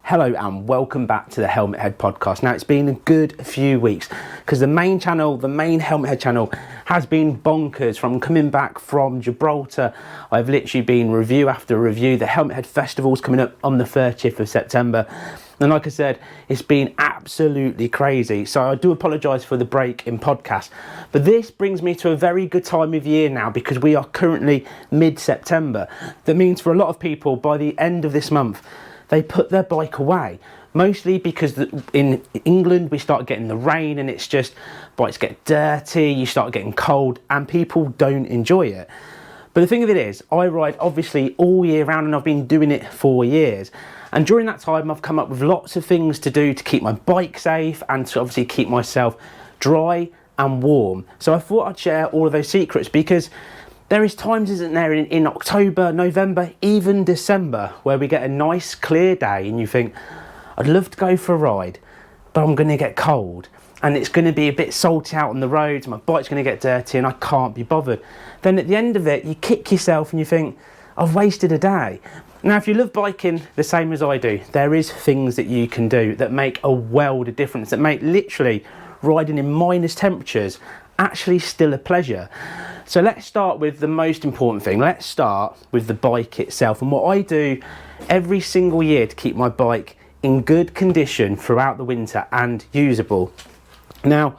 Hello and welcome back to the Helmet Head podcast. Now it's been a good few weeks because the main Helmet Head channel has been bonkers. From coming back from Gibraltar, I've literally been review after review. The Helmet Head Festival's coming up on the 30th of September. And like I said, it's been absolutely crazy. So I do apologise for the break in podcast. But this brings me to a very good time of year now because we are currently mid-September. That means for a lot of people, by the end of this month, they put their bike away, mostly because in England we start getting the rain and it's just, bikes get dirty, you start getting cold and people don't enjoy it. But the thing of it is, I ride obviously all year round and I've been doing it for years. And during that time I've come up with lots of things to do to keep my bike safe and to obviously keep myself dry and warm. So I thought I'd share all of those secrets because there is times, isn't there, in October, November, even December, where we get a nice clear day and you think, I'd love to go for a ride, but I'm going to get cold and it's going to be a bit salty out on the roads, my bike's going to get dirty and I can't be bothered. Then at the end of it, you kick yourself and you think, I've wasted a day. Now, if you love biking the same as I do, there is things that you can do that make a world of difference, that make literally riding in minus temperatures actually still a pleasure. So let's start with the most important thing. Let's start with the bike itself and what I do every single year to keep my bike in good condition throughout the winter and usable. Now,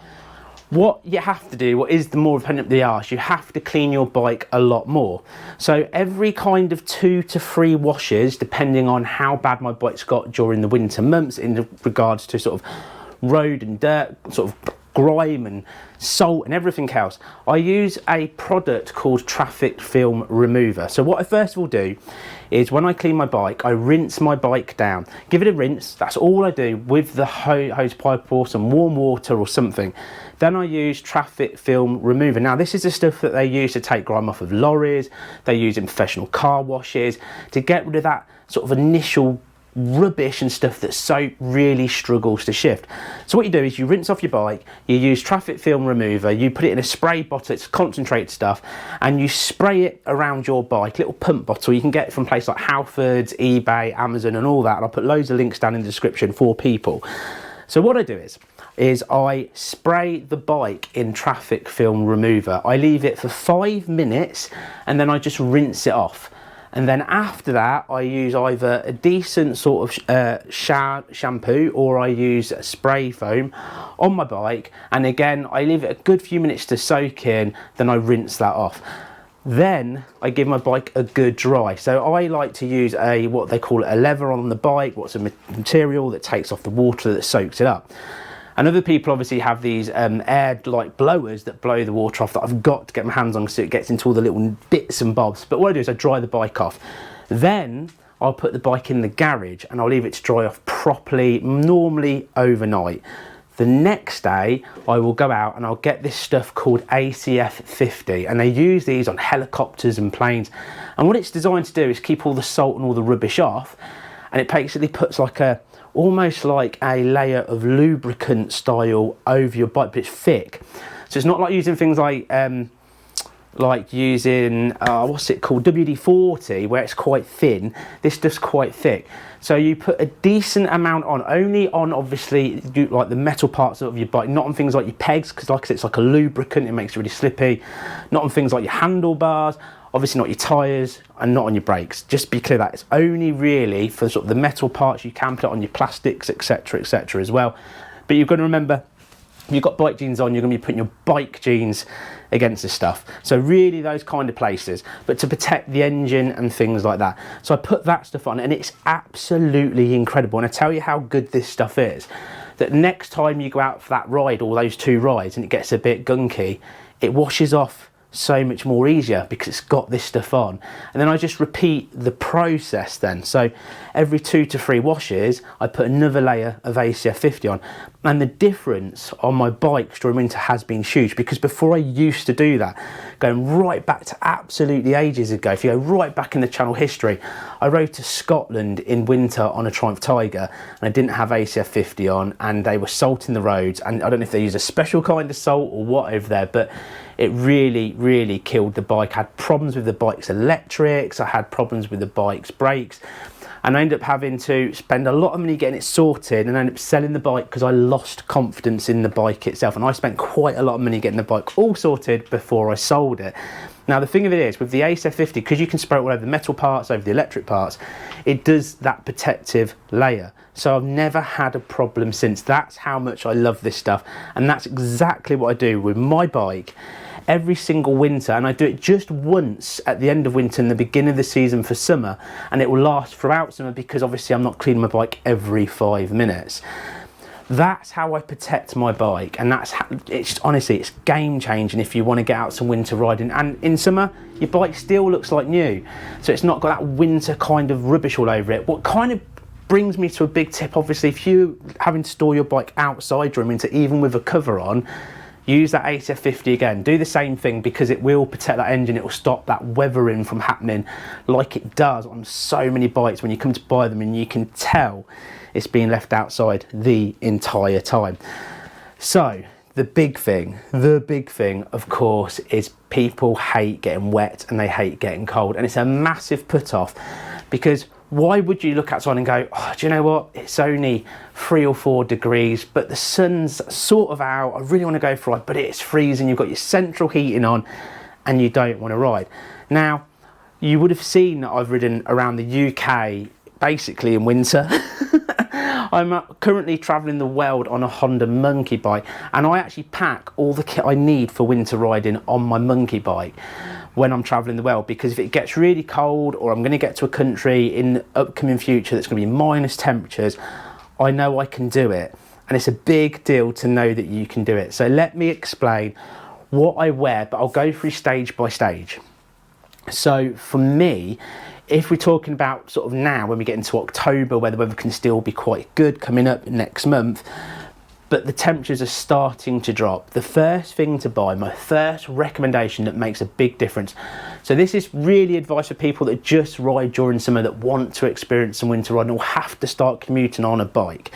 what you have to do, what is the more of a pain up the arse, you have to clean your bike a lot more. So every kind of 2 to 3 washes, depending on how bad my bike's got during the winter months in regards to sort of road and dirt, sort of grime and salt and everything else, I use a product called Traffic Film Remover. So what I first of all do is when I clean my bike, I rinse my bike down, give it a rinse. That's all I do with the hose pipe or some warm water or something. Then I use Traffic Film Remover. Now this is the stuff that they use to take grime off of lorries, they use in professional car washes to get rid of that sort of initial rubbish and stuff that soap really struggles to shift. So what you do is you rinse off your bike, you use Traffic Film Remover, you put it in a spray bottle, it's concentrated stuff, and you spray it around your bike, little pump bottle. You can get it from places like Halfords, eBay, Amazon and all that, and I'll put loads of links down in the description for people. So what I do is I spray the bike in Traffic Film Remover. I leave it for 5 minutes and then I just rinse it off. And then after that, I use either a decent sort of shampoo or I use a spray foam on my bike. And again, I leave it a good few minutes to soak in, then I rinse that off. Then I give my bike a good dry. So I like to use what they call a leather on the bike, what's a material that takes off the water that soaks it up. And other people obviously have these air-like blowers that blow the water off that I've got to get my hands on so it gets into all the little bits and bobs. But what I do is I dry the bike off. Then I'll put the bike in the garage and I'll leave it to dry off properly, normally overnight. The next day I will go out and I'll get this stuff called ACF 50 and they use these on helicopters and planes. And what it's designed to do is keep all the salt and all the rubbish off, and it basically puts almost like a layer of lubricant style over your bike, but it's thick. So it's not like using things like using what's it called, WD-40, where it's quite thin. This stuff's quite thick. So you put a decent amount on, only on obviously like the metal parts of your bike, not on things like your pegs, because like I said, it's like a lubricant, it makes it really slippy. Not on things like your handlebars, obviously not your tyres, and not on your brakes. Just be clear that it's only really for sort of the metal parts. You can put it on your plastics, etc, etc as well. But you've got to remember, if you've got bike jeans on, you're going to be putting your bike jeans against this stuff. So really those kind of places, but to protect the engine and things like that. So I put that stuff on and it's absolutely incredible. And I tell you how good this stuff is, that next time you go out for that ride or those 2 rides and it gets a bit gunky, it washes off so much more easier because it's got this stuff on. And then I just repeat the process then. So every 2 to 3 washes I put another layer of ACF 50 on, and the difference on my bikes during winter has been huge because before I used to do that, going right back to absolutely ages ago, if you go right back in the channel history, I rode to Scotland in winter on a Triumph Tiger and I didn't have ACF 50 on and they were salting the roads, and I don't know if they use a special kind of salt or what over there, but it really killed the bike. I had problems with the bike's electrics, I had problems with the bike's brakes. And I ended up having to spend a lot of money getting it sorted, and I ended up selling the bike because I lost confidence in the bike itself. And I spent quite a lot of money getting the bike all sorted before I sold it. Now the thing of it is, with the Ace F50, because you can spray it all over the metal parts, over the electric parts, it does that protective layer. So I've never had a problem since. That's how much I love this stuff, and that's exactly what I do with my bike every single winter. And I do it just once at the end of winter and the beginning of the season for summer, and it will last throughout summer because obviously I'm not cleaning my bike every 5 minutes. That's how I protect my bike, and that's how, it's honestly, it's game changing if you want to get out some winter riding. And in summer, your bike still looks like new, so it's not got that winter kind of rubbish all over it. What kind of brings me to a big tip, obviously, if you having to store your bike outside during winter, even with a cover on, use that Ace F50 again. Do the same thing, because it will protect that engine. It will stop that weathering from happening like it does on so many bikes when you come to buy them, and you can tell it's being left outside the entire time. So the big thing, of course, is people hate getting wet and they hate getting cold, and it's a massive put off, because why would you look outside and go, oh, do you know what, it's only 3 or 4 degrees, but the sun's sort of out, I really want to go for a ride, but it's freezing, you've got your central heating on and you don't want to ride. Now, you would have seen that I've ridden around the UK basically in winter. I'm currently travelling the world on a Honda Monkey bike, and I actually pack all the kit I need for winter riding on my Monkey bike when I'm travelling the world, because if it gets really cold, or I'm going to get to a country in the upcoming future that's going to be minus temperatures, I know I can do it. And it's a big deal to know that you can do it. So let me explain what I wear, but I'll go through stage by stage. So for me, if we're talking about sort of now, when we get into October, where the weather can still be quite good coming up next month, but the temperatures are starting to drop, the first thing to buy, my first recommendation that makes a big difference. So this is really advice for people that just ride during summer, that want to experience some winter riding or have to start commuting on a bike.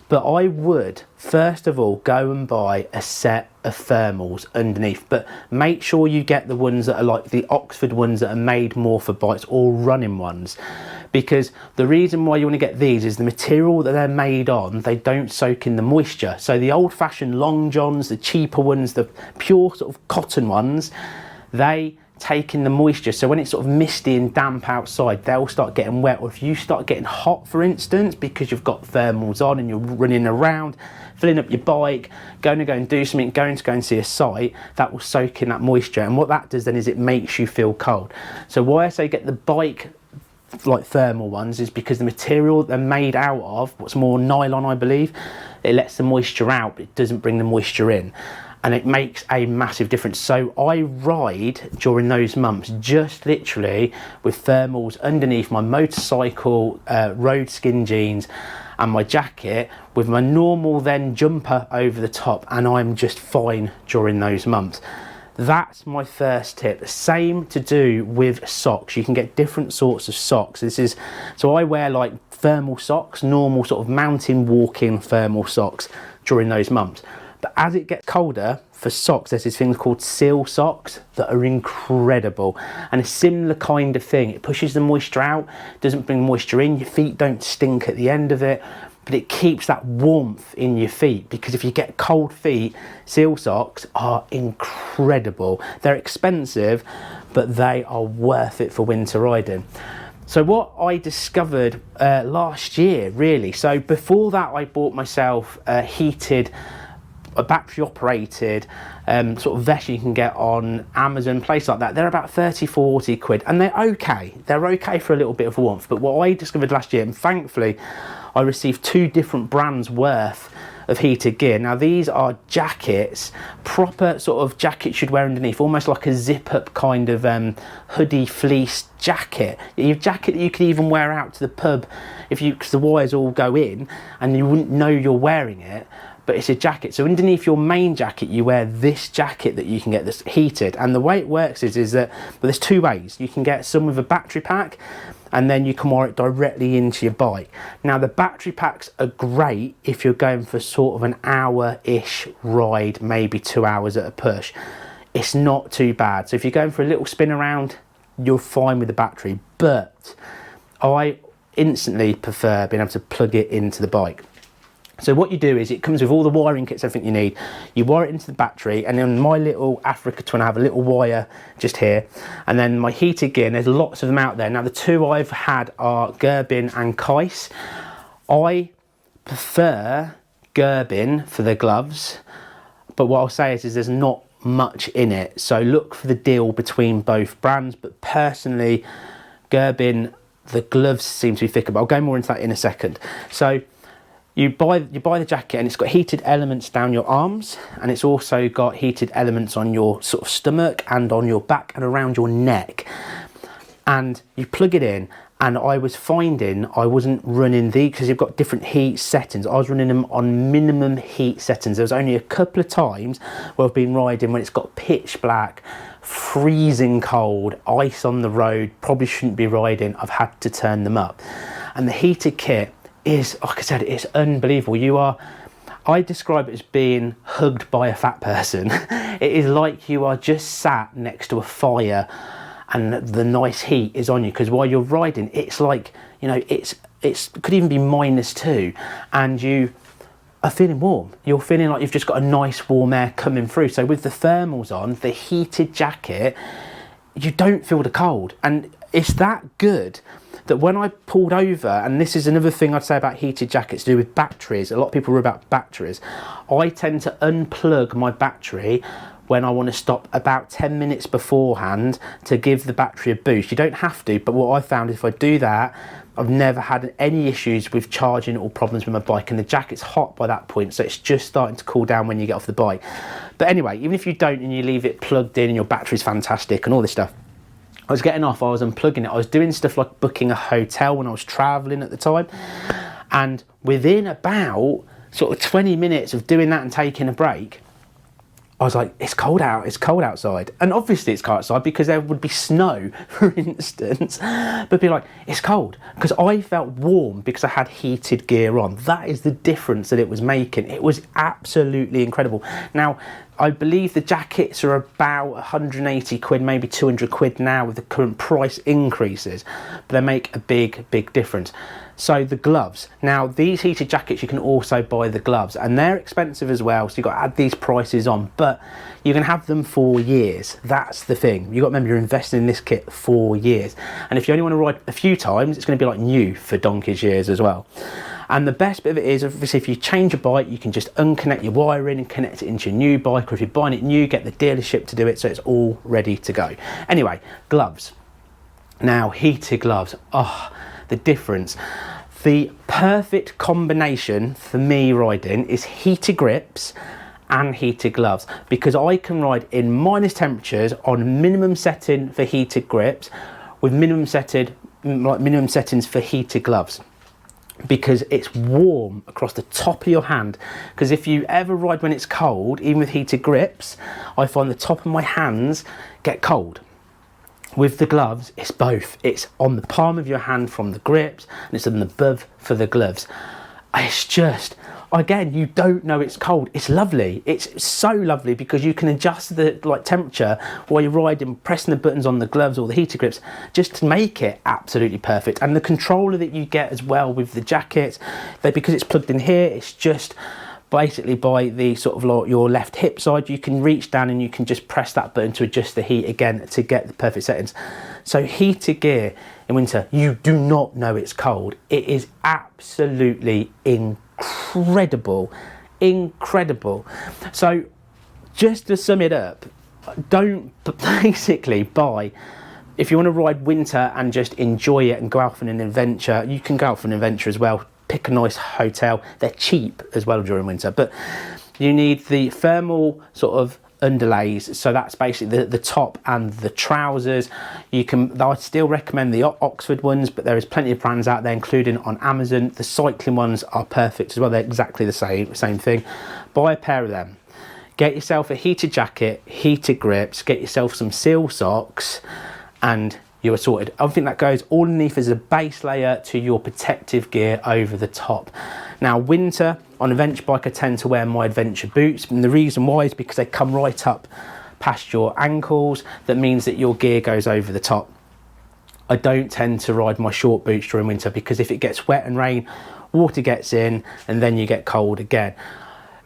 But I would, first of all, go and buy a set of thermals underneath, but make sure you get the ones that are like the Oxford ones that are made more for bikes, or running ones. Because the reason why you want to get these is the material that they're made on, they don't soak in the moisture. So the old-fashioned long johns, the cheaper ones, the pure sort of cotton ones, they take in the moisture. So when it's sort of misty and damp outside, they'll start getting wet. Or if you start getting hot, for instance, because you've got thermals on and you're running around, filling up your bike, going to go and do something, going to go and see a site, that will soak in that moisture. And what that does then is it makes you feel cold. So why I say get the bike like thermal ones is because the material they're made out of, what's more, nylon, I believe, it lets the moisture out, but it doesn't bring the moisture in, and it makes a massive difference. So I ride during those months just literally with thermals underneath my motorcycle, road skin jeans and my jacket, with my normal then jumper over the top, and I'm just fine during those months. That's my first tip. The same to do with socks. You can get different sorts of socks. So I wear like thermal socks, normal sort of mountain walking thermal socks during those months. But as it gets colder, for socks, there's these things called seal socks that are incredible. And a similar kind of thing. It pushes the moisture out, doesn't bring moisture in, your feet don't stink at the end of it, but it keeps that warmth in your feet, because if you get cold feet, seal socks are incredible. They're expensive, but they are worth it for winter riding. So what I discovered last year, really, so before that I bought myself a battery operated sort of vest you can get on Amazon, place like that. They're about 30-40 quid, and they're okay for a little bit of warmth. But what I discovered last year, and thankfully I received 2 different brands worth of heated gear. Now these are jackets, proper sort of jackets you'd wear underneath, almost like a zip up kind of hoodie fleece jacket. Your jacket that you could even wear out to the pub because the wires all go in and you wouldn't know you're wearing it. But it's a jacket. So underneath your main jacket, you wear this jacket that you can get that's heated. And the way it works is that, well, there's 2 ways. You can get some with a battery pack, and then you can wire it directly into your bike. Now the battery packs are great if you're going for sort of an hour-ish ride, maybe 2 hours at a push. It's not too bad. So if you're going for a little spin around, you're fine with the battery. But I instantly prefer being able to plug it into the bike. So what you do is, it comes with all the wiring kits, everything you need. You wire it into the battery, and then my little Africa Twin, I have a little wire just here, and then my heated gear, and there's lots of them out there. Now the two I've had are Gerbin and Kais. I prefer Gerbin for the gloves, but what I'll say is there's not much in it, so look for the deal between both brands. But personally, Gerbin, the gloves seem to be thicker, but I'll go more into that in a second. So you buy the jacket, and it's got heated elements down your arms, and it's also got heated elements on your sort of stomach and on your back and around your neck. And you plug it in, and I was finding I wasn't running because you've got different heat settings. I was running them on minimum heat settings. There was only a couple of times where I've been riding when it's got pitch black, freezing cold, ice on the road, probably shouldn't be riding. I've had to turn them up. And the heated kit is, like I said, it's unbelievable. I describe it as being hugged by a fat person. It is like you are just sat next to a fire and the nice heat is on you, because while you're riding, it's like, it could even be -2, and you are feeling warm. You're feeling like you've just got a nice warm air coming through. So with the thermals on, the heated jacket, you don't feel the cold. And it's that good that when I pulled over, and this is another thing I'd say about heated jackets to do with batteries, a lot of people worry about batteries. I tend to unplug my battery when I want to stop about 10 minutes beforehand to give the battery a boost. You don't have to, but what I found is if I do that, I've never had any issues with charging or problems with my bike, and the jacket's hot by that point, so it's just starting to cool down when you get off the bike. But anyway, even if you don't and you leave it plugged in and your battery's fantastic and all this stuff, I was getting off, I was unplugging it, I was doing stuff like booking a hotel when I was travelling at the time, and within about sort of 20 minutes of doing that and taking a break, I was like, it's cold outside. And obviously it's cold outside because there would be snow, for instance, but be like, it's cold. Because I felt warm because I had heated gear on. That is the difference that it was making. It was absolutely incredible. Now, I believe the jackets are about 180 quid, maybe 200 quid now with the current price increases, but they make a big, big difference. So the gloves. Now these heated jackets, you can also buy the gloves, and they're expensive as well, so you've got to add these prices on, but you can have them for years. That's the thing. You've got to remember, you're investing in this kit for years. And if you only want to ride a few times, it's going to be like new for donkey's years as well. And the best bit of it is, obviously, if you change a bike, you can just unconnect your wiring and connect it into your new bike, or if you're buying it new, get the dealership to do it, so it's all ready to go. Anyway, gloves. Now, heated gloves. Oh, the difference. The perfect combination for me riding is heated grips and heated gloves, because I can ride in minus temperatures on minimum setting for heated grips with minimum settings for heated gloves, because it's warm across the top of your hand. Because if you ever ride when it's cold, even with heated grips, I find the top of my hands get cold. With the gloves, it's both. It's on the palm of your hand from the grips, and it's on the above for the gloves. It's just, again, you don't know it's cold. It's lovely. It's so lovely because you can adjust the temperature while you're riding, pressing the buttons on the gloves or the heated grips, just to make it absolutely perfect. And the controller that you get as well with the jacket, because it's plugged in here, it's just basically by the sort of your left hip side, you can reach down and you can just press that button to adjust the heat again to get the perfect settings. So heated gear in winter, you do not know it's cold. It is absolutely incredible. So just to sum it up, don't basically buy, if you want to ride winter and just enjoy it and go out for an adventure, you can go out for an adventure as well. Pick a nice hotel. They're cheap as well during winter, but you need the thermal sort of underlays, so that's basically the top and the trousers. I still recommend the Oxford ones, but there is plenty of brands out there, including on Amazon. The cycling ones are perfect as well. They're exactly the same thing. Buy a pair of them. Get yourself a heated jacket, heated grips, get yourself some seal socks, and you are sorted. I think that goes all underneath as a base layer to your protective gear over the top. Now, winter on a adventure bike, I tend to wear my adventure boots, and the reason why is because they come right up past your ankles. That means that your gear goes over the top. I don't tend to ride my short boots during winter, because if it gets wet and rain, water gets in and then you get cold again.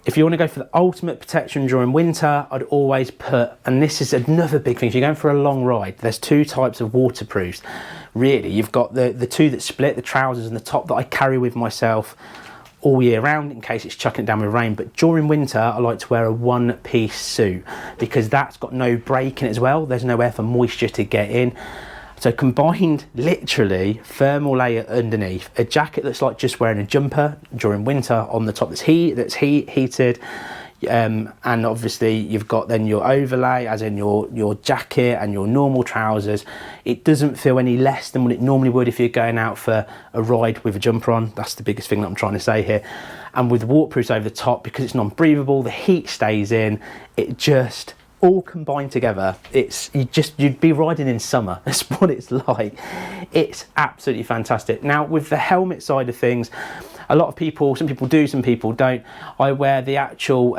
If you want to go for the ultimate protection during winter, I'd always put, and this is another big thing, if you're going for a long ride, there's two types of waterproofs. Really, you've got the two that split, the trousers and the top, that I carry with myself all year round in case it's chucking it down with rain. But during winter, I like to wear a one-piece suit, because that's got no break in it as well. There's nowhere for moisture to get in. So combined, literally, thermal layer underneath, a jacket that's like just wearing a jumper during winter on the top that's heated, and obviously you've got then your overlay, as in your jacket and your normal trousers. It doesn't feel any less than what it normally would if you're going out for a ride with a jumper on. That's the biggest thing that I'm trying to say here. And with waterproofs over the top, because it's non-breathable, the heat stays in, it just all combined together, you'd be riding in summer. That's what it's like. It's absolutely fantastic. Now, with the helmet side of things, a lot of people, some people do, some people don't. I wear the actual,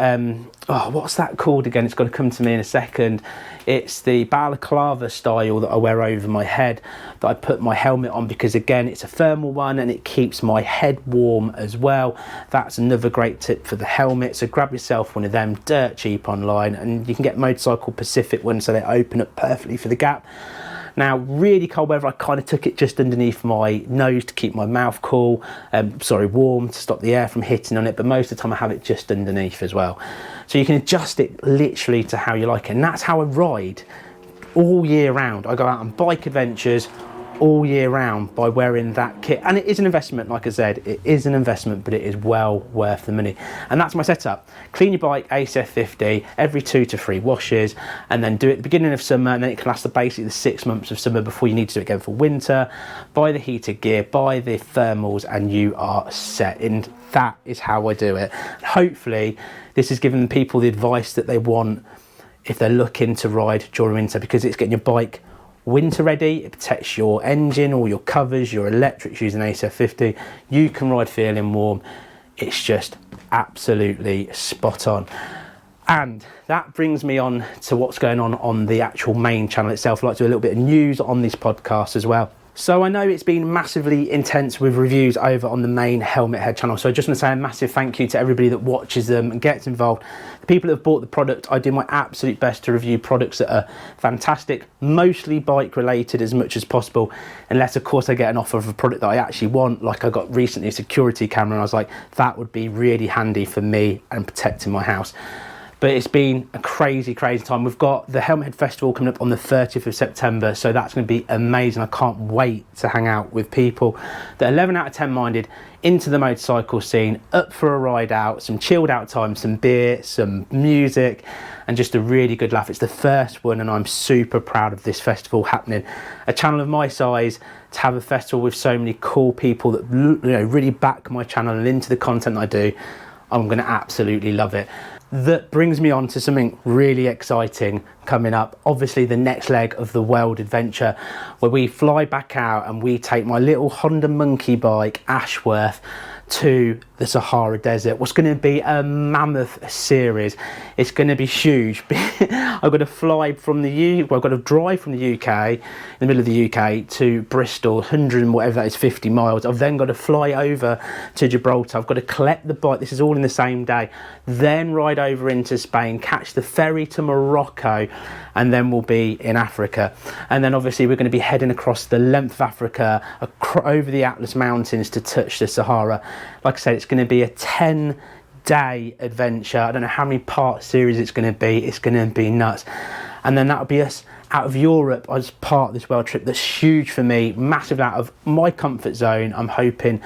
what's that called again? It's got to come to me in a second. It's the balaclava style that I wear over my head, that I put my helmet on, because again, it's a thermal one and it keeps my head warm as well. That's another great tip for the helmet. So grab yourself one of them, dirt cheap online, and you can get Motorcycle Pacific ones, so they open up perfectly for the gap. Now, really cold weather, I kind of took it just underneath my nose to keep my mouth warm, to stop the air from hitting on it, but most of the time I have it just underneath as well. So you can adjust it literally to how you like it, and that's how I ride all year round. I go out on bike adventures all year round by wearing that kit, and it is an investment. Like I said, it is an investment, but it is well worth the money. And that's my setup. Clean your bike ACF 50 every 2 to 3 washes, and then do it at the beginning of summer, and then it can last basically the 6 months of summer before you need to do it again for winter. Buy the heated gear, buy the thermals, and you are set. And that is how I do it. Hopefully this has given people the advice that they want if they're looking to ride during winter, because it's getting your bike winter ready. It protects your engine, all your covers, your electrics using ACF 50. You can ride feeling warm. It's just absolutely spot on. And that brings me on to what's going on the actual main channel itself. I'd like to do a little bit of news on this podcast as well. So I know it's been massively intense with reviews over on the main Helmet Head channel. So I just want to say a massive thank you to everybody that watches them and gets involved. The people that have bought the product, I do my absolute best to review products that are fantastic, mostly bike related as much as possible. Unless of course I get an offer of a product that I actually want. Like I got recently a security camera, and I was like, that would be really handy for me and protecting my house. But it's been a crazy time. We've got the Helmet Head Festival coming up on the 30th of September, so that's going to be amazing. I can't wait to hang out with people that are 11 out of 10 minded, into the motorcycle scene, up for a ride out, some chilled out time, some beer, some music, and just a really good laugh. It's the first one, and I'm super proud of this festival happening. A channel of my size, to have a festival with so many cool people that really back my channel and into the content I do, I'm going to absolutely love it. That brings me on to something really exciting coming up. Obviously the next leg of the world adventure, where we fly back out and we take my little Honda monkey bike Ashworth to the Sahara Desert. What's going to be a mammoth series. It's going to be huge. I've got to fly from the I've got to drive from the UK, in the middle of the UK, to Bristol, 100 and whatever that is, 50 miles. I've then got to fly over to Gibraltar. I've got to collect the bike. This is all in the same day. Then ride over into Spain, catch the ferry to Morocco, and then we'll be in Africa. And then obviously we're going to be heading across the length of Africa, over the Atlas Mountains to touch the Sahara. Like I said, it's going to be a 10-day adventure. I don't know how many part series it's going to be. It's going to be nuts. And then that'll be us out of Europe as part of this world trip that's huge for me, massive, out of my comfort zone. I'm hoping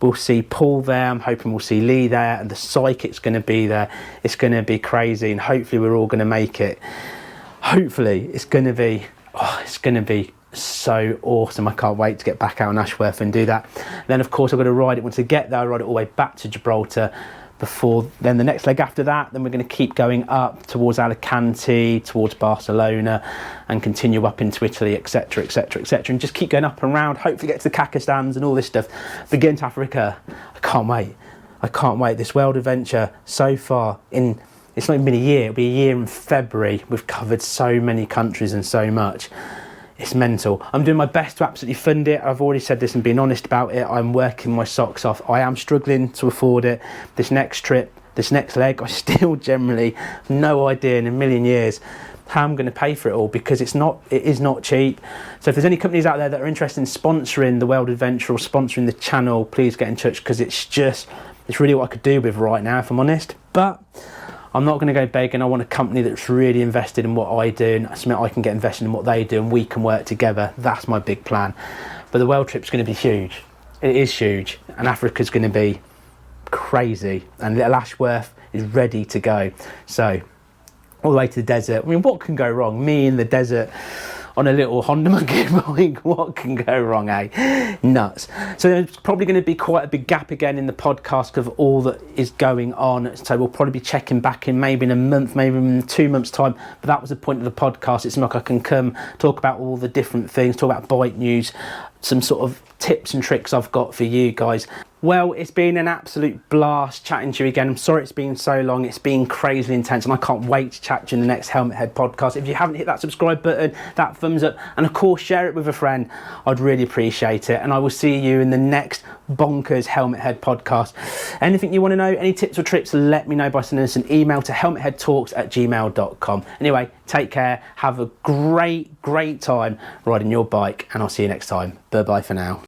we'll see Paul there. I'm hoping we'll see Lee there, and the Psychic's going to be there. It's going to be crazy, and hopefully we're all going to make it. Hopefully it's going to be so awesome. I can't wait to get back out on Ashworth and do that. Then of course I've got to ride it. Once I get there, I ride it all the way back to Gibraltar. Before then, the next leg after that, then we're going to keep going up towards Alicante, towards Barcelona, and continue up into Italy, etc, and just keep going up and around. Hopefully get to the Kakistans and all this stuff. But getting to Africa, I can't wait. This world adventure so far, it's not even been a year. It'll be a year in February. We've covered so many countries and so much. It's mental. I'm doing my best to absolutely fund it. I've already said this and been honest about it. I'm working my socks off. I am struggling to afford it. This next trip, this next leg, I still generally have no idea in a million years how I'm going to pay for it all, because it is not cheap. So if there's any companies out there that are interested in sponsoring the World Adventure or sponsoring the channel, please get in touch, because it's really what I could do with right now, if I'm honest. But I'm not going to go begging. I want a company that's really invested in what I do, and something I can get invested in what they do, and we can work together. That's my big plan. But the world trip's going to be huge. It is huge, and Africa's going to be crazy, and Little Ashworth is ready to go. So all the way to the desert. I mean, what can go wrong? Me in the desert on a little Honda monkey bike, what can go wrong, eh? Nuts. So there's probably going to be quite a big gap again in the podcast of all that is going on. So we'll probably be checking back in maybe in a month, maybe in 2 months' time. But that was the point of the podcast. It's like I can come talk about all the different things, talk about bike news, some sort of tips and tricks I've got for you guys. Well, it's been an absolute blast chatting to you again. I'm sorry it's been so long. It's been crazy intense, and I can't wait to chat to you in the next Helmet Head podcast. If you haven't hit that subscribe button, that thumbs up, and of course share it with a friend, I'd really appreciate it. And I will see you in the next bonkers Helmet Head podcast. Anything you want to know, any tips or tricks, let me know by sending us an email to helmetheadtalks@gmail.com. Anyway, take care, have a great time riding your bike, and I'll see you next time. Bye bye for now.